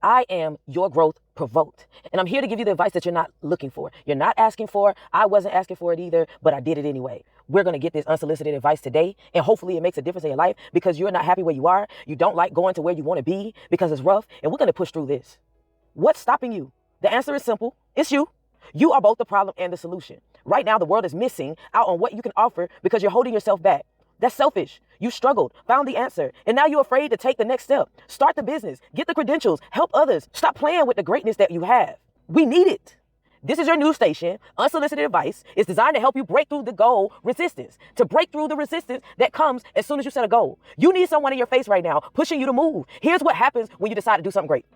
I am your growth provoked. And I'm here to give you the advice that you're not looking for. You're not asking for. I wasn't asking for it either, but I did it anyway. We're going to get this unsolicited advice today, and hopefully it makes a difference in your life because you're not happy where you are. You don't like going to where you want to be because it's rough, and we're going to push through this. What's stopping you? The answer is simple. It's you. You are both the problem and the solution. Right now, the world is missing out on what you can offer because you're holding yourself back. That's selfish. You struggled, found the answer, and now you're afraid to take the next step. Start the business, get the credentials, help others. Stop playing with the greatness that you have. We need it. This is your news station. Unsolicited advice is designed to help you break through the goal resistance, to break through the resistance that comes as soon as you set a goal. You need someone in your face right now pushing you to move. Here's what happens when you decide to do something great.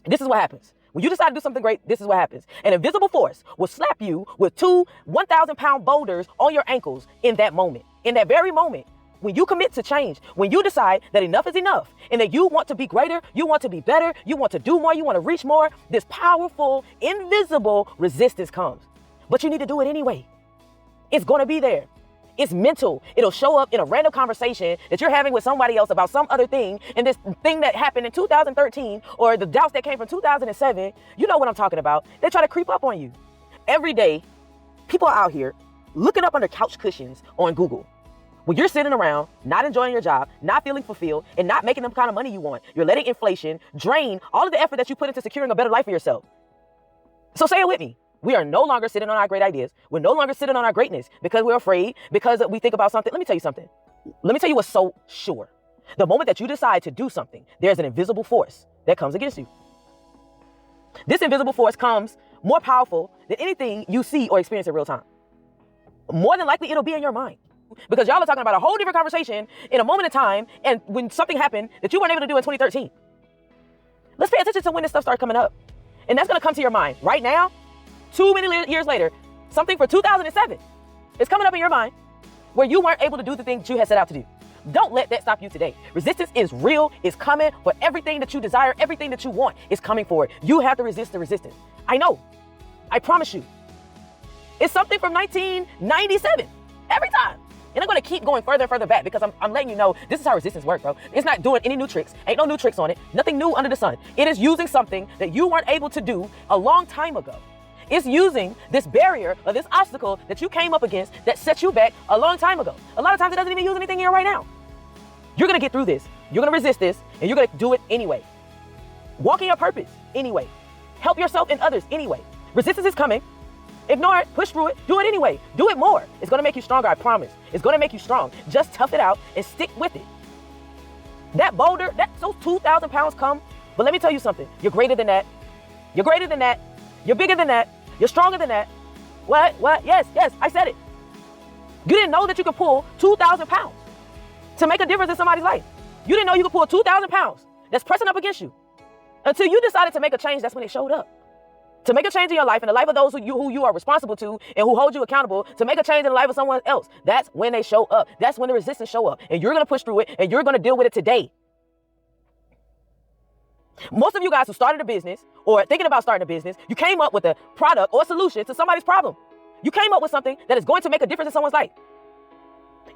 This is what happens. When you decide to do something great, this is what happens. An invisible force will slap you with two 1,000-pound boulders on your ankles in that moment. In that very moment, when you commit to change, when you decide that enough is enough and that you want to be greater, you want to be better, you want to do more, you want to reach more, this powerful, invisible resistance comes. But you need to do it anyway. It's going to be there. It's mental. It'll show up in a random conversation that you're having with somebody else about some other thing. And this thing that happened in 2013 or the doubts that came from 2007, you know what I'm talking about. They try to creep up on you. Every day, people are out here looking up under couch cushions on Google. When you're sitting around, not enjoying your job, not feeling fulfilled, and not making the kind of money you want, you're letting inflation drain all of the effort that you put into securing a better life for yourself. So say it with me. We are no longer sitting on our great ideas. We're no longer sitting on our greatness because we're afraid, because we think about something. Let me tell you something. Let me tell you what's so sure. The moment that you decide to do something, there's an invisible force that comes against you. This invisible force comes more powerful than anything you see or experience in real time. More than likely, it'll be in your mind. Because y'all are talking about a whole different conversation in a moment in time and when something happened that you weren't able to do in 2013. Let's pay attention to when this stuff starts coming up. And that's going to come to your mind right now. Too many years later, something for 2007 is coming up in your mind where you weren't able to do the thing that you had set out to do. Don't let that stop you today. Resistance is real. It's coming for everything that you desire, everything that you want is coming for it. You have to resist the resistance. I know. I promise you. It's something from 1997 every time. And I'm going to keep going further and further back because I'm letting you know this is how resistance works, bro. It's not doing any new tricks. Ain't no new tricks on it. Nothing new under the sun. It is using something that you weren't able to do a long time ago. It's using this barrier or this obstacle that you came up against that set you back a long time ago. A lot of times it doesn't even use anything here right now. You're going to get through this. You're going to resist this and you're going to do it anyway. Walk in your purpose anyway. Help yourself and others anyway. Resistance is coming. Ignore it, push through it, do it anyway. Do it more. It's going to make you stronger, I promise. It's going to make you strong. Just tough it out and stick with it. That boulder, those 2,000 pounds come, but let me tell you something. You're greater than that. You're greater than that. You're bigger than that. You're stronger than that. What? Yes, I said it. You didn't know that you could pull 2,000 pounds to make a difference in somebody's life. You didn't know you could pull 2,000 pounds that's pressing up against you. Until you decided to make a change, that's when it showed up. To make a change in your life and the life of those who you are responsible to and who hold you accountable, to make a change in the life of someone else. That's when they show up. That's when the resistance show up. And you're going to push through it and you're going to deal with it today. Most of you guys who started a business or thinking about starting a business, you came up with a product or solution to somebody's problem. You came up with something that is going to make a difference in someone's life.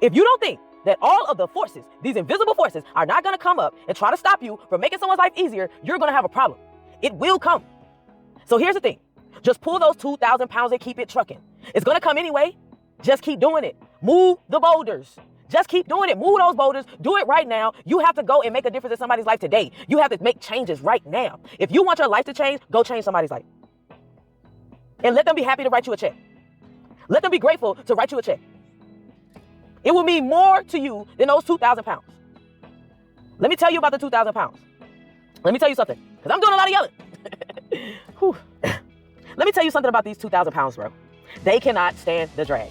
If you don't think that all of the forces, these invisible forces, are not going to come up and try to stop you from making someone's life easier, you're going to have a problem. It will come. So here's the thing. Just pull those 2,000 pounds and keep it trucking. It's going to come anyway. Just keep doing it. Move the boulders. Just keep doing it. Move those boulders. Do it right now. You have to go and make a difference in somebody's life today. You have to make changes right now. If you want your life to change, go change somebody's life. And let them be happy to write you a check. Let them be grateful to write you a check. It will mean more to you than those 2,000 pounds. Let me tell you about the 2,000 pounds. Let me tell you something, because I'm doing a lot of yelling. Let me tell you something about these 2,000 pounds, bro. They cannot stand the drag.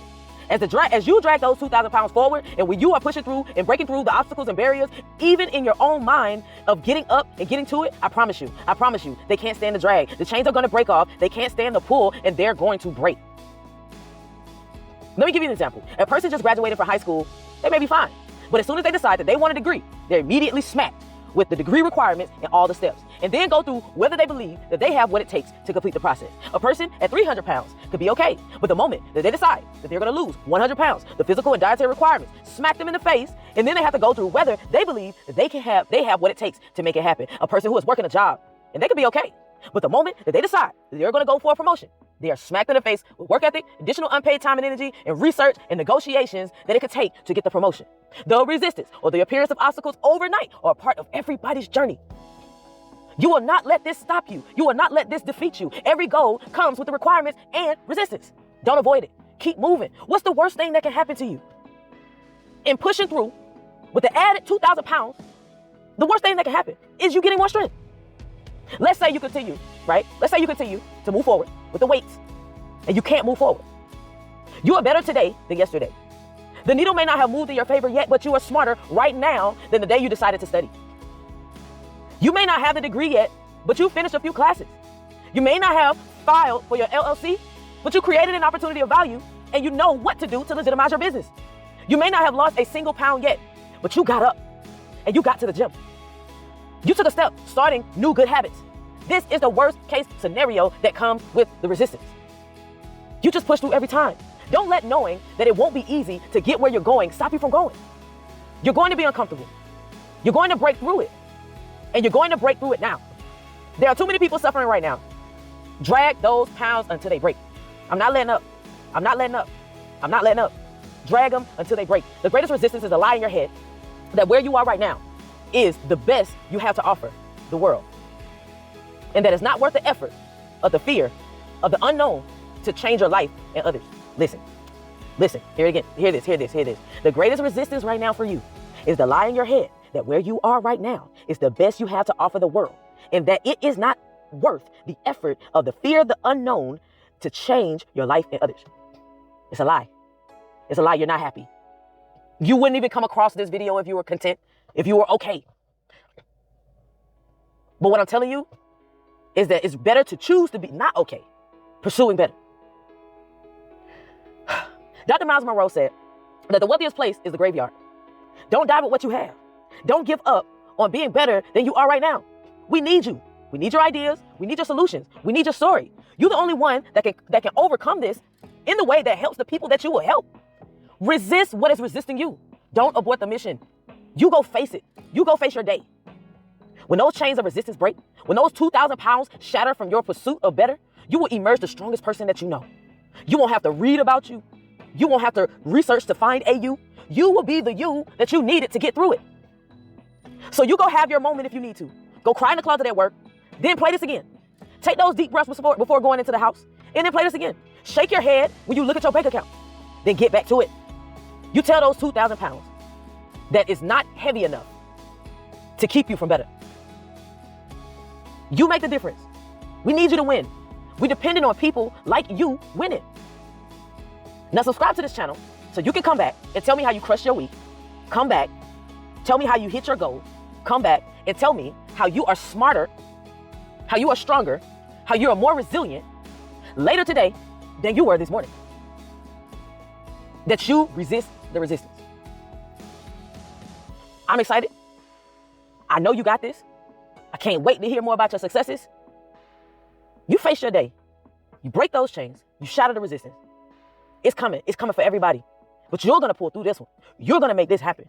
As you drag those 2,000 pounds forward, and when you are pushing through and breaking through the obstacles and barriers, even in your own mind of getting up and getting to it, I promise you, they can't stand the drag. The chains are going to break off. They can't stand the pull, and they're going to break. Let me give you an example. A person just graduated from high school, they may be fine. But as soon as they decide that they want a degree, they're immediately smacked with the degree requirements and all the steps, and then go through whether they believe that they have what it takes to complete the process. A person at 300 pounds could be okay, but the moment that they decide that they're going to lose 100 pounds, the physical and dietary requirements smack them in the face, and then they have to go through whether they believe that they have what it takes to make it happen. A person who is working a job and they could be okay. But the moment that they decide that they're going to go for a promotion, they are smacked in the face with work ethic, additional unpaid time and energy, and research and negotiations that it could take to get the promotion. The resistance or the appearance of obstacles overnight are a part of everybody's journey. You will not let this stop you. You will not let this defeat you. Every goal comes with the requirements and resistance. Don't avoid it. Keep moving. What's the worst thing that can happen to you? In pushing through with the added 2,000 pounds, the worst thing that can happen is you getting more strength. Let's say you continue, right? Let's say you continue to move forward with the weights and you can't move forward. You are better today than yesterday. The needle may not have moved in your favor yet, but you are smarter right now than the day you decided to study. You may not have the degree yet, but you finished a few classes. You may not have filed for your LLC, but you created an opportunity of value and you know what to do to legitimize your business. You may not have lost a single pound yet, but you got up and you got to the gym. You took a step starting new good habits. This is the worst case scenario that comes with the resistance. You just push through every time. Don't let knowing that it won't be easy to get where you're going stop you from going. You're going to be uncomfortable. You're going to break through it. And you're going to break through it now. There are too many people suffering right now. Drag those pounds until they break. I'm not letting up. I'm not letting up. I'm not letting up. Drag them until they break. The greatest resistance is a lie in your head that where you are right now is the best you have to offer the world. And that it's not worth the effort of the fear of the unknown to change your life and others. Listen, hear it again. Hear this. The greatest resistance right now for you is the lie in your head that where you are right now is the best you have to offer the world. And that it is not worth the effort of the fear of the unknown to change your life and others. It's a lie. It's a lie. You're not happy. You wouldn't even come across this video if you were content, if you were okay. But what I'm telling you is that it's better to choose to be not okay, pursuing better. Dr. Miles Monroe said that the wealthiest place is the graveyard. Don't die with what you have. Don't give up on being better than you are right now. We need you. We need your ideas. We need your solutions. We need your story. You're the only one that can overcome this in the way that helps the people that you will help. Resist what is resisting you. Don't abort the mission. You go face it. You go face your day. When those chains of resistance break, when those 2,000 pounds shatter from your pursuit of better, you will emerge the strongest person that you know. You won't have to read about you. You won't have to research to find a you. You will be the you that you needed to get through it. So you go have your moment if you need to. Go cry in the closet at work, then play this again. Take those deep breaths before going into the house, and then play this again. Shake your head when you look at your bank account, then get back to it. You tell those 2,000 pounds that is not heavy enough to keep you from better. You make the difference. We need you to win. We're dependent on people like you winning. Now subscribe to this channel so you can come back and tell me how you crushed your week. Come back, tell me how you hit your goal. Come back and tell me how you are smarter, how you are stronger, how you are more resilient later today than you were this morning. That you resist the resistance. I'm excited. I know you got this. I can't wait to hear more about your successes. You face your day. You break those chains. You shatter the resistance. It's coming. It's coming for everybody. But you're going to pull through this one. You're going to make this happen.